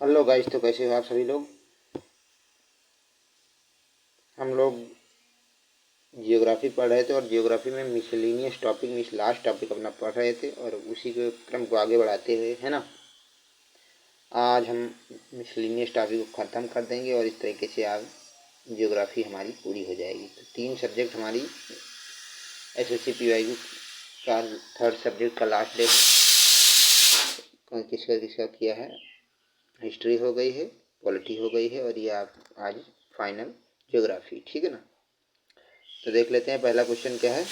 Hello guys, तो कैसे हो आप सभी लोग। हम लोग जियोग्राफी पढ़ रहे थे और जियोग्राफी में मिसलेनियस टॉपिक लास्ट टॉपिक अपना पढ़ रहे थे और उसी के क्रम को आगे बढ़ाते हुए है ना, आज हम मिसलेनियस टॉपिक को ख़त्म कर देंगे और इस तरीके से आज जियोग्राफी हमारी पूरी हो जाएगी। तो 3 सब्जेक्ट हमारी एसएससी पीवाईक्यू का थर्ड सब्जेक्ट का लास्ट डे है। किसका किसका किया है, हिस्ट्री हो गई है, पॉलिटी हो गई है और ये आप आज फाइनल जियोग्राफी, ठीक है ना। तो देख लेते हैं पहला क्वेश्चन क्या है।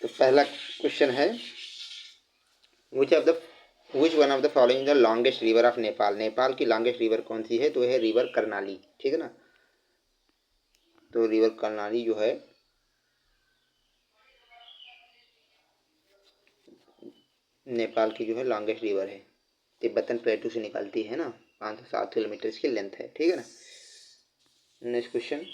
तो पहला क्वेश्चन है, विच of the which one of the following the longest river of Nepal. Nepal की लॉन्गेस्ट रिवर कौन सी है, तो है रिवर कर्णाली, ठीक है ना। तो रिवर कर्णाली जो है नेपाल की जो है लॉन्गेस्ट रिवर है, तिब्बतन प्लेटू से निकलती है ना, 507 किलोमीटर इसकी लेंथ है, ठीक है ना। Next question,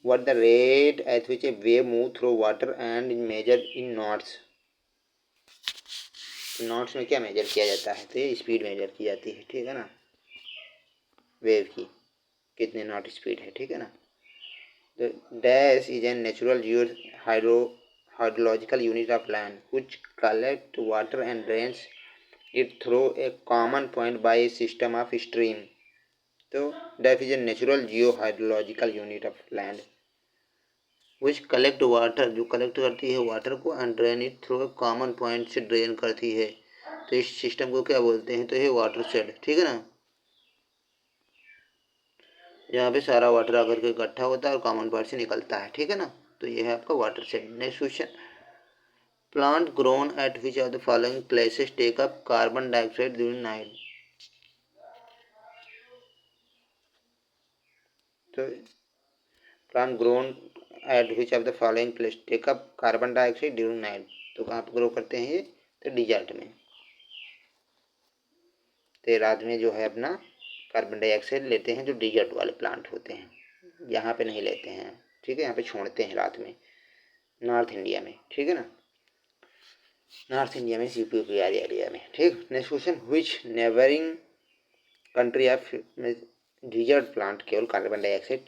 what the rate at which a wave move through water and measure in knots. Knots में क्या मेजर किया जाता है, तो ये स्पीड मेजर की जाती है, ठीक है ना, वेव की कितने नॉट स्पीड है, ठीक है ना। The dash is a natural hydrological unit of land which collects water and drains it through a common point by a system of stream. तो dash is a natural geohydrological unit of land which collect water, जो collect करती है water को, and drain it through a common point से drain करती है। तो इस सिस्टम को क्या बोलते हैं, तो ये वाटर शेड, ठीक है ना, यहाँ पे सारा वाटर आकर के इकट्ठा होता है और कॉमन पॉइंट से निकलता है, ठीक है ना। तो ये है आपका watershed. Next question, plant grown at which of the following places take up carbon dioxide during night. तो plant grown at which of the following place take up carbon dioxide during night. तो कहाँ पर grow करते हैं ये, तो dessert में। तो रात में जो है अपना कार्बन डाइऑक्साइड लेते हैं, जो डिजर्ट वाले प्लांट होते हैं, यहाँ पे नहीं लेते हैं, ठीक है, यहाँ पे छोड़ते हैं रात में, नॉर्थ इंडिया में, ठीक है ना, नॉर्थ इंडिया में सीपी एरिया में, ठीक। Next question, which neighbouring country of desert plant केवल कार्बन डाइऑक्साइड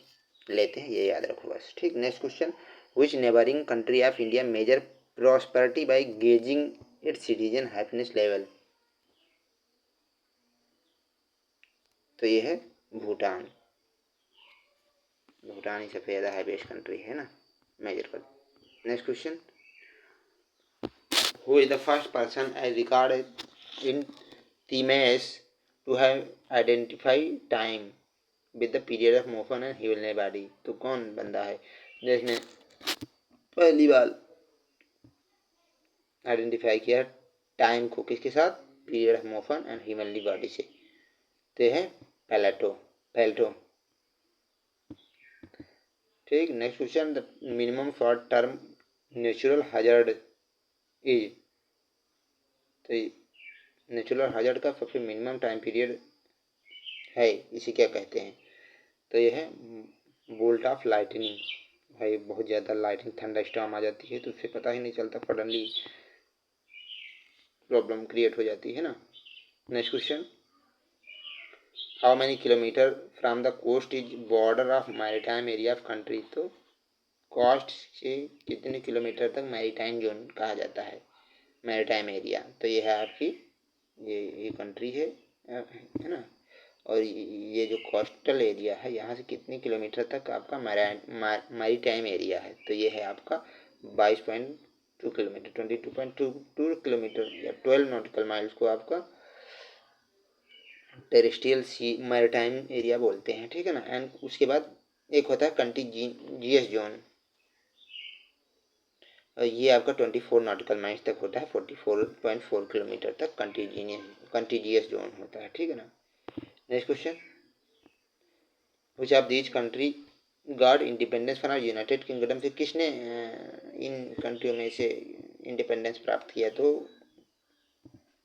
लेते हैं, ये याद रखो बस, ठीक। Next question, which neighbouring country of India measure prosperity by gauging its citizen happiness level. तो ये है भूटान। भूटान ही सबसे ज़्यादा हैप्पीएस्ट कंट्री है ना, मेजर कर। Next question, who is the first person as recorded in Timaeus to have identified time with the period of motion and heavenly body। तो कौन बंदा है जिसने पहली बार आइडेंटिफाई किया टाइम को, किसके साथ, period of motion and humanly body से। तो है पैलेटो, पैल्टो, ठीक। Next question, the minimum short term natural hazard is. तो नेचुरल हैजर्ड का सबसे मिनिमम टाइम पीरियड है, इसे क्या कहते हैं, तो ये है बोल्ट ऑफ लाइटनिंग। भाई बहुत ज़्यादा लाइटनिंग थंडर स्टॉर्म आ जाती है तो उससे पता ही नहीं चलता, सडनली प्रॉब्लम क्रिएट हो जाती है ना। Next question, how many kilometre from the coast is border of maritime area of country. तो कोस्ट से कितने किलोमीटर तक मैरीटाइम जोन कहा जाता है, मैरीटाइम एरिया। तो ये है आपकी ये कंट्री है ना, और ये जो कोस्टल एरिया है यहाँ से कितने किलोमीटर तक आपका मैरीटाइम एरिया है, तो ये है आपका 22.2 किलोमीटर, 22.22 किलोमीटर या 12 नॉटिकल माइल्स को आपका टेरेस्ट्रियल सी मैरीटाइम एरिया बोलते हैं, ठीक है ना। एंड उसके बाद एक होता है कंटीजियस जोन, ये आपका 24 नॉटिकल माइल्स तक होता है, 44.4 किलोमीटर तक कंटीजियस जोन होता है, ठीक है ना। Next question, which of these country got independence from United kingdom. से किसने इन कंट्रियों में से इंडिपेंडेंस प्राप्त किया, तो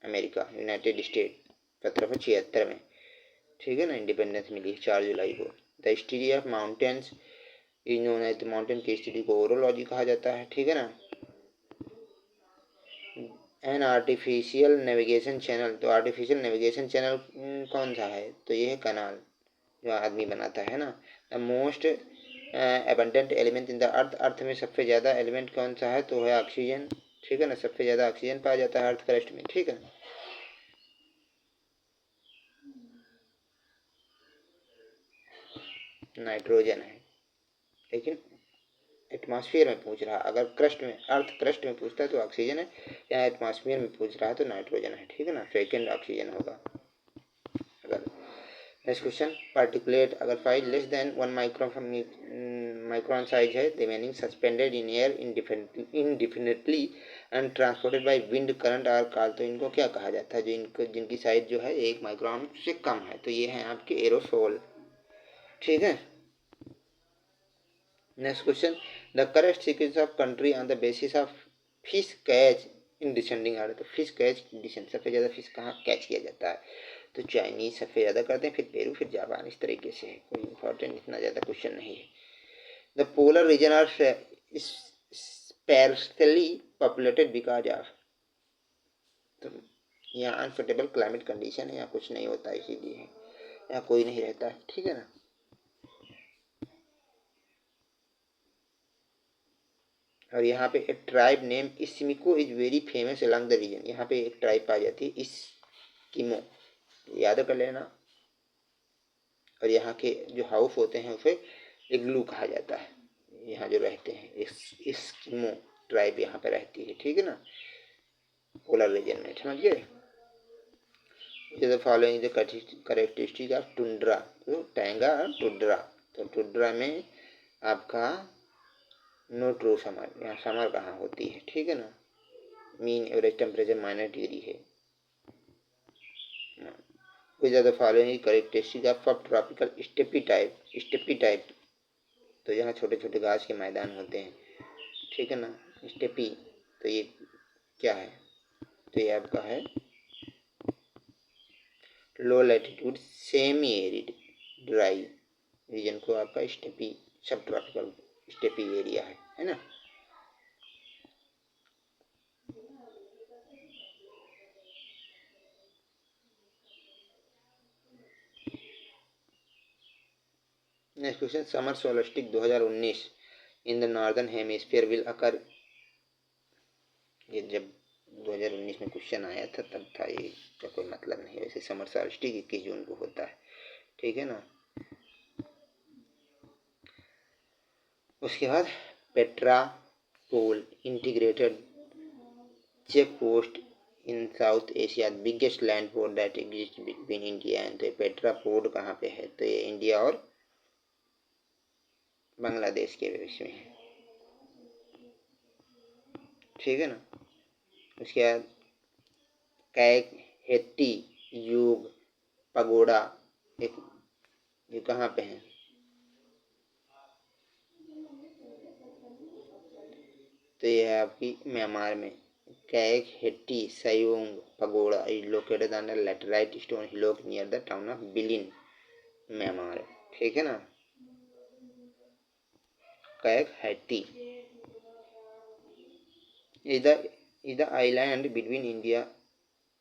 अमेरिका, यूनाइटेड स्टेट 1776 में, ठीक है ना, इंडिपेंडेंस मिली 4 जुलाई को। The history of mountains is known as mountain की स्थिति को ओरोलॉजी कहा जाता है, ठीक है ना। एन आर्टिफिशियल नेविगेशन चैनल, तो आर्टिफिशियल नेविगेशन चैनल कौन सा है, तो ये है कनाल, जो आदमी बनाता है ना। The most abundant element in the earth, earth में सबसे ज़्यादा एलिमेंट कौन सा है, तो है ऑक्सीजन, ठीक है ना। सबसे ज़्यादा ऑक्सीजन पाया जाता है अर्थ क्रस्ट में, ठीक है। नाइट्रोजन है, लेकिन एटमॉस्फेयर में पूछ रहा, अगर क्रस्ट में, अर्थ क्रस्ट में पूछता है तो ऑक्सीजन है, या एटमॉस्फेयर में पूछ रहा है तो नाइट्रोजन है, ठीक है ना। सेकेंड ऑक्सीजन होगा। अगर नेक्स्ट क्वेश्चन, पार्टिकुलेट अगर file less than 1 micron size है, remaining suspended in air indefinitely and transported by wind current are call, तो इनको क्या कहा जाता है, जो इनको जिनकी साइज जो है 1 माइक्रोन से कम है, तो ये है आपके एरोसोल, ठीक है। Next question, the correct sequence of country on the basis of fish catch in descending order, तो फिश कैच डिसेंड, सबसे ज़्यादा फिश कहाँ कैच किया जाता है, तो चाइनीज सबसे ज़्यादा करते हैं, फिर पेरू, फिर जापान, इस तरीके से है। कोई इंपॉर्टेंट इतना ज़्यादा क्वेश्चन नहीं है। The polar region are sparsely populated because of, तो यहाँ अनसुटेबल क्लाइमेट कंडीशन है, यहाँ कुछ नहीं होता इसीलिए है, यहाँ कोई नहीं रहता है, ठीक है ना। और यहाँ पे एक ट्राइब नेम इस्मिको is very famous along the region, यहाँ पे एक ट्राइब पाई जाती है इस्किमो, याद कर लेना। और यहाँ के जो हाउस होते हैं उसे इग्लू कहा जाता है, यहाँ जो रहते हैं इस्किमो ट्राइब यहाँ पे रहती है, ठीक है ना, पोलर रीजन में, समझ गए। The following the characteristic of tundra, तो टैंगा और टुंड्रा, तो टुंड्रा में आपका नो ट्रू समर, यहाँ समर कहाँ होती है, ठीक है ना। मीन एवरेज टेम्परेचर -डिग्री है। Which are the following characteristic of sub tropical steppe type, तो यहाँ छोटे छोटे घास के मैदान होते हैं, ठीक है ना, स्टेपी, तो ये क्या है, तो ये आपका है low latitude semi arid dry region को आपका steppe sub tropical steppe area है ना। Next question, summer solstice 2019 in the northern hemisphere will occur, ये जब 2019 में क्वेश्चन आया था तब था, ये का कोई मतलब नहीं, वैसे समर सोलस्टिक 21 जून को होता है, ठीक है ना। उसके बाद Petrapole integrated check post in South Asia, biggest land port that exist between India and, तो पेट्रा पोर्ट कहाँ पे है, तो ये इंडिया और बांग्लादेश के बीच में है, ठीक है ना। उसके बाद कैक हेट्टी योग पगोड़ा, एक ये कहाँ पे है, तो ये है आपकी म्यांमार में। Kyaikhtisaung pagoda is located on the laterite stone hillock near the town of Bilin, Myanmar, ठीक है ना। Katchatheevu is the island between India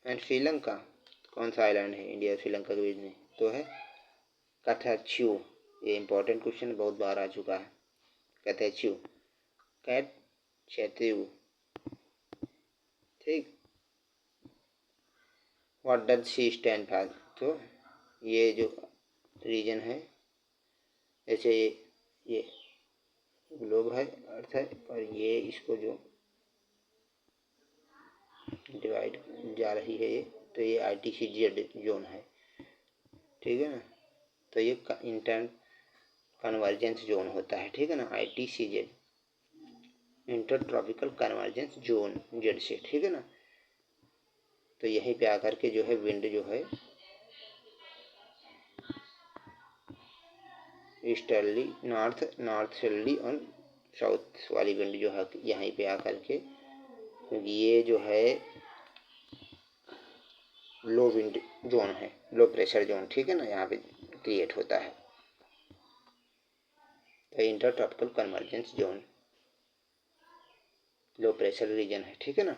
and Sri Lanka, कौन सा आइलैंड है इंडिया और श्रीलंका के बीच में, तो है कथाच्यू, ये इंपॉर्टेंट क्वेश्चन बहुत बार आ चुका है, कथाच्यू कैट चैत्यू, ठीक। What does she stand for, तो ये जो रीजन है, जैसे ये ग्लोब है, अर्थ है, और ये इसको जो डिवाइड जा रही है ये, तो ये ITCZ जोन है, ठीक है ना। तो ये इंटर कन्वर्जेंस जोन होता है, ठीक है ना, ITCZ inter tropical convergence zone Z से, ठीक है ना। तो यहीं पे आकर के जो है विंड जो है ईस्टर्ली नॉर्थर्ली और साउथ वाली विंड जो है यहीं पे आकर के, क्योंकि ये जो है लो विंड जोन है, लो प्रेशर जोन, ठीक है ना, यहाँ पे क्रिएट होता है। The inter tropical convergence zone low pressure region है, ठीक है ना।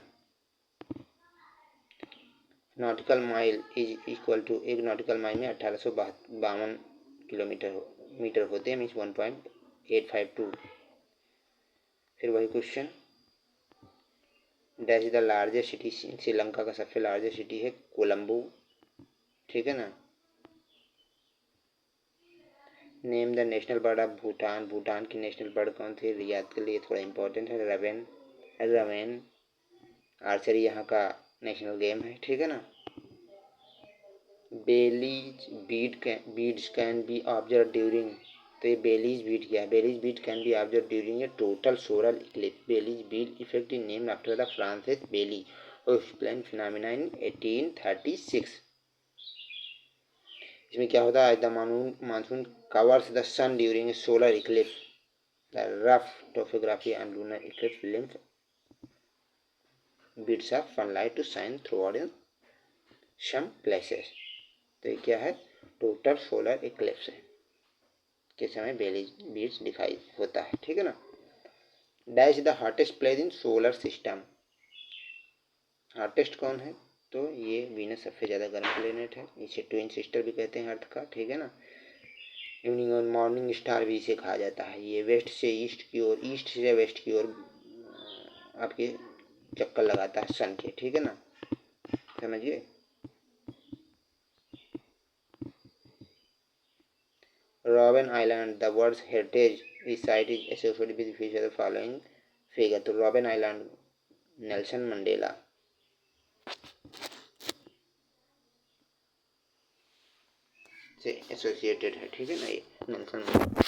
Nautical mile is equal to, एक नॉटिकल माइल में 1852 मीटर होते हैं, मीन्स 1.852। फिर वही क्वेश्चन, dash is the largest city, Sri Lanka का सबसे लार्जेस्ट सिटी है कोलंबो, ठीक है ना। Name the national bird of Bhutan, Bhutan की नेशनल बर्ड कौन सी, रियाद के लिए थोड़ा इंपॉर्टेंट है, रवेन, रवेन। आर्चरी यहाँ का नेशनल गेम है, ठीक है ना। Baily's beads can be observe during, तो ये बेलीज बीड क्या है, Baily's bead can be observe during a total solar eclipse, Baily's bead effect is named after the Francis Baily और एक्सप्लेन फिनोमेना इन 1836। इसमें क्या होता है, the monsoon covers the sun during a solar eclipse, the rough topography and lunar eclipse limb bits of sunlight to shine throughout in some places। तो ये क्या है, total solar Eclipse है के समय बेली बीट्स दिखाई होता है, ठीक है ना। Dash the hottest place in solar system, hottest कौन है, तो ये वीनस सबसे ज़्यादा गर्म प्लेनेट है, इसे ट्विन सिस्टर भी कहते हैं अर्थ का, ठीक है ना। इवनिंग और मॉर्निंग स्टार भी इसे कहा जाता है। ये वेस्ट से ईस्ट की ओर, ईस्ट से वेस्ट की ओर आपके चक्कर लगाता है सन के, ठीक है ना, समझिए। Robben Island, the world's heritage site is associated with feature the following figure, तो रॉबिन आइलैंड नेल्सन मंडेला से एसोसिएटेड है, ठीक है ना, ये नेल्सन मंडेला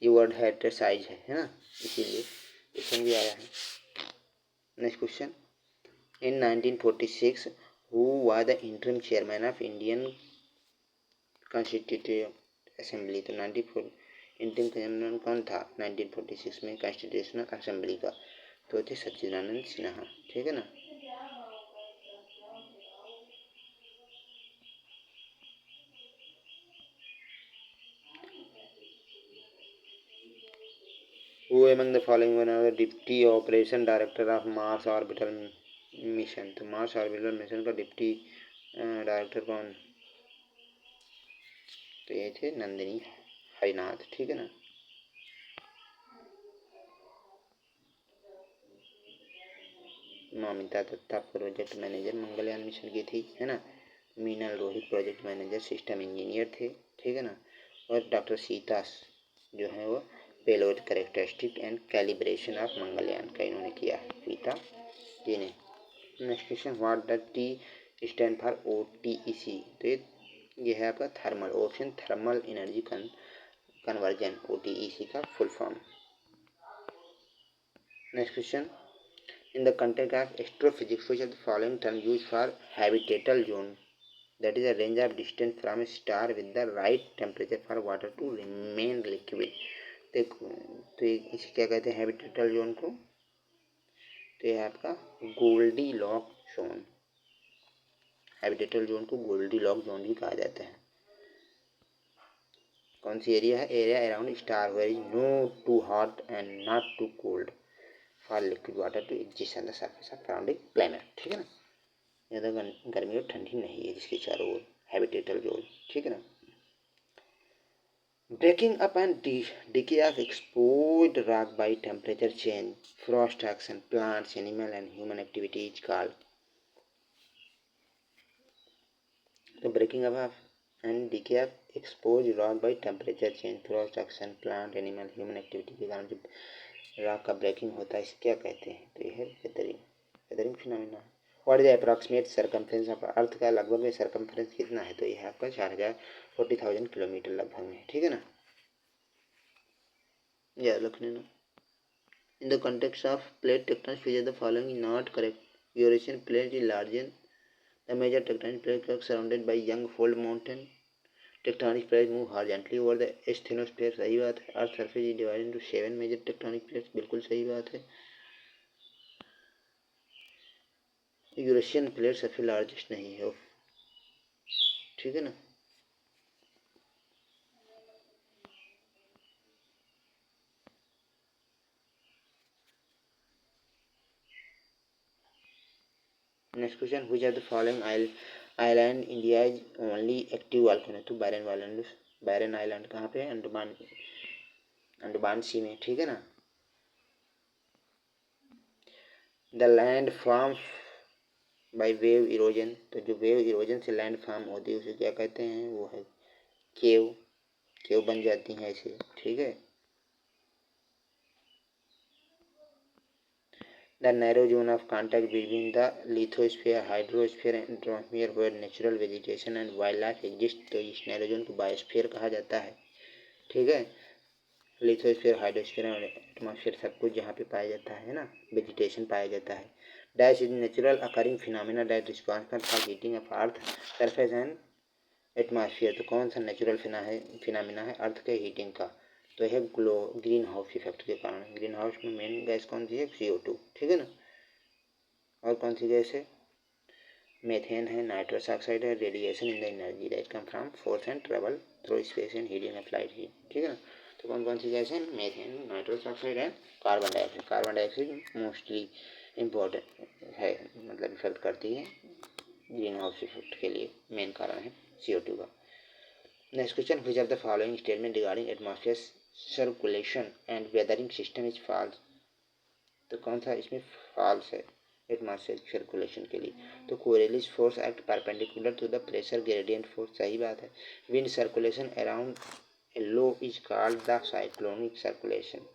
ये वर्ल्ड हेरिटेज साइट है ना, इसीलिए क्वेश्चन भी आया है। Next question, in 1946 who was the interim chairman of Indian constitutive assembly, तो 94 इंटरिम चेयरमैन कौन था 1946 में कॉन्स्टिट्यूशनल असेंबली का, तो थे सच्चिदानंद सिन्हा, ठीक है ना। Who among the following one are the deputy operation director of Mars orbital mission, तो मार्स ऑर्बिटल मिशन का डिप्टी डायरेक्टर कौन, तो ये थे नंदिनी हरिनाथ, ठीक है ना। Moumita Dutta project manager Mangalyaan mission की थी, है ना। Minal Rohit project manager system engineer थे, ठीक है ना। और डॉक्टर सीता जो है वो payload characteristic and calibration of Mangalyaan का इन्होंने किया है, सीता जी ने। Next question, what the T stand for OTEC, तो ये है आपका thermal, option thermal energy conversion, OTEC का full form. Next question, in the context of astrophysics which of the following term used for habitable zone, that is a range of distance from a star with the right temperature for water to remain liquid, तो इसे क्या कहते हैं हैबिटेटल zone को, तो ये आपका Goldilocks zone, habitable zone को गोल्डी लॉक जोन भी कहा जाता है। कौन सी एरिया है, area around star where is no too hot and not too cold for liquid water to exist on the surface of surrounding planet, ठीक है ना। ज़्यादा गर्मी और ठंडी नहीं है जिसके चारों ओर हैबिटेटल जोन, ठीक है ना। Breaking up and decay of exposed rock by temperature change, frost action, plants, animal and human activity is called, तो breaking up and decay of exposed rock by temperature change, frost action, plant, animal, human activity के कारण जब rock का breaking होता है इसे क्या कहते हैं, तो यह है weathering phenomena. What is the approximate circumference of earth का लगभग में सरकमफ्रेंस कितना है, तो यह है आपका 40,000 किलोमीटर लगभग में, ठीक है ना, याद रख लेना। In the context of plate tectonic feature the following is not correct, Eurasian plate is larger the major tectonic plate surrounded by young fold mountain, tectonic plate move horizontally over the asthenosphere, सही बात है। Earth surface is divided into 7 major tectonic plates, बिल्कुल सही बात है। Eurasian plate सबसे largest नहीं है, ठीक है ना। Next question, which are the following island India is only active volcano. तो बैरन आइलैंड कहाँ पे है? अंडमान सी में, ठीक है ना। The land form by wave erosion. तो जो वेव इरोजन से लैंड फॉर्म होती है उसे क्या कहते हैं? वो है केव। केव बन जाती हैं ऐसे, ठीक है। The narrow zone of contact between the lithosphere, hydrosphere and atmosphere where natural vegetation and wildlife exist. तो इस नैरो जोन को बायोस्फीयर कहा जाता है, ठीक है। लिथोस्फीयर, हाइड्रोस्फीयर और एटमॉस्फेयर सब कुछ जहाँ पे पाया जाता है ना, वेजिटेशन पाया जाता है। Dash is natural occurring phenomena that responsible for heating of earth surface and atmosphere. तो कौन सा नेचुरल फिनोमिना है अर्थ के हीटिंग का? तो है ग्रीन हाउस इफेक्ट के कारण। ग्रीन हाउस में मेन गैस कौन सी है? CO2, ठीक है ना। और कौन सी गैस है? मेथेन है, नाइट्रस ऑक्साइड है। Radiation in the energy that come from force and travel through space and heating of light heat, ठीक है ना। तो कौन कौन सी गैस है? Methane, nitrous oxide and carbon dioxide. Carbon dioxide mostly important है, मतलब इफेक्ट करती है ग्रीन हाउस इफेक्ट के लिए, मेन कारण है CO2 का। Next question, which of the following statement regarding atmosphere circulation and weathering system is false. तो कौन सा इसमें फॉल्स है एटमॉस्फेयर सर्कुलेशन के लिए? तो Coriolis force act perpendicular to the pressure gradient force, सही बात है। Wind circulation around a low is called the cyclonic circulation.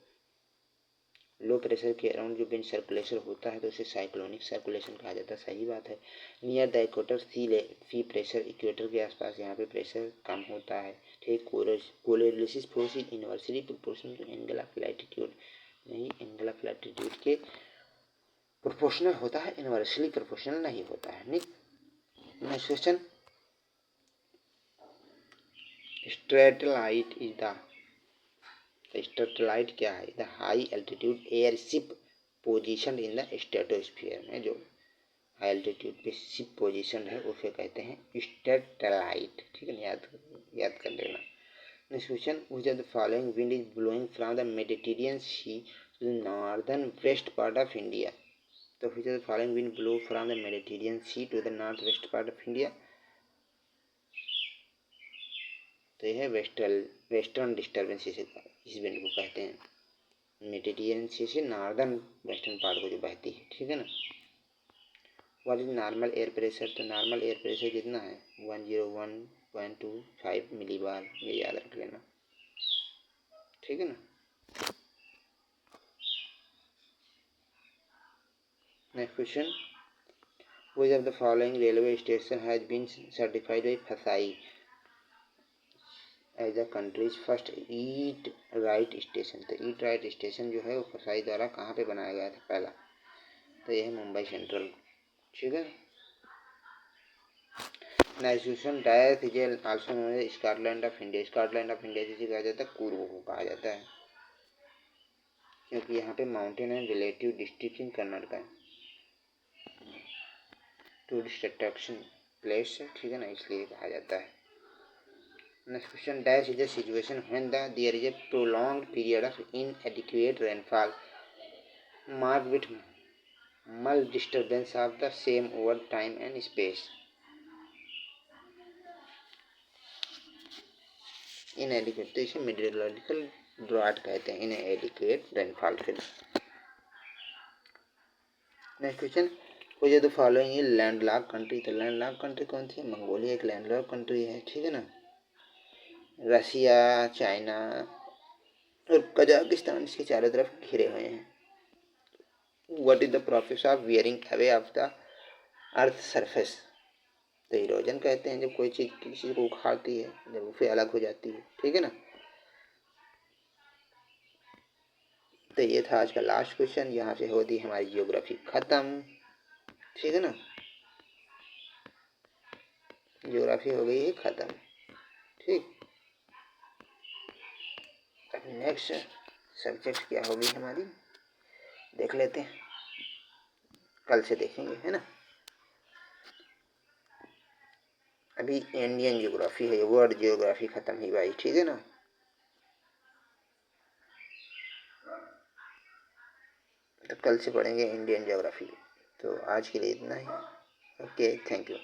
Low pressure के अराउंड जो विंड सर्कुलेशन होता है तो उसे साइक्लोनिक सर्कुलेशन कहा जाता है, सही बात है। Near the equator sea pressure, equator के आसपास यहाँ पे प्रेशर कम होता है, ठीक। Coriolis force is inversely proportional to angle of latitude. नहीं, एंगल ऑफ लैटिट्यूड के प्रोपोर्शनल होता है, इनवर्सली प्रोपोर्शनल नहीं होता है, नहीं। Next question, stratollite is the stratollite क्या है? The high altitude airship position in the stratosphere में, जो हाई एल्टीट्यूड पे शिप पोजीशन है उसे कहते हैं स्ट्रेटलाइट, ठीक है। याद कर लेना। Next question, which of the following wind is blowing from the Mediterranean sea to the northern west part of India. तो which of the following wind blow from the Mediterranean sea to the north west part of India. तो यह है western disturbance, इस wind को कहते हैं। Mediterranean सी से northern western part को जो बहती है, ठीक है ना। What is normal air pressure? तो नॉर्मल एयर प्रेशर कितना है? 101.25 मिलीबार, ये याद रख लेना, ठीक है ना। Next question, which of the following railway station has been certified by FSSAI as the country's first eat right station. तो ईट राइट स्टेशन जो है वो फसाई द्वारा कहाँ पे बनाया गया था पहला? तो यह है मुंबई सेंट्रल, ठीक है। Next question, dash is also known as Scotland of India. Scotland of India जिसे कहा जाता है कुर्ग को कहा जाता है, क्योंकि यहाँ पे mountain and relative district in Karnataka tourist attraction place है, ठीक है ना, इसलिए कहा जाता है। Next question, dash is a situation when there is a prolonged period of inadequate rainfall marked with mal disturbance of the same over time and space. Inadequate, तो इसे मेट्रोलॉजिकल ड्रॉट कहते हैं, इनएडिक्वेट रेनफॉल के लिए। नेक्स्ट क्वेश्चन, वो जो the following ये landlocked country. तो लैंडलॉक कंट्री कौन सी है? मंगोलिया एक लैंडलॉक कंट्री है, ठीक है ना। रसिया, चाइना और कजाकिस्तान इसके चारों तरफ घिरे हुए हैं। What is the process of wearing away of the earth surface. तो इरोजन कहते हैं जब कोई चीज़ किसी को उखाड़ती है, जब उसे अलग हो जाती है, ठीक है ना। तो ये था आज का लास्ट क्वेश्चन, यहाँ से होती हमारी जियोग्राफी खत्म, ठीक है ना। जियोग्राफी हो गई है खत्म, ठीक। अब नेक्स्ट सब्जेक्ट क्या होगी हमारी देख लेते हैं, कल से देखेंगे, है ना। अभी इंडियन जियोग्राफी है, वर्ल्ड जियोग्राफी खत्म ही भाई, ठीक है ना। तो कल से पढ़ेंगे इंडियन जियोग्राफी। तो आज के लिए इतना ही। Okay, thank you.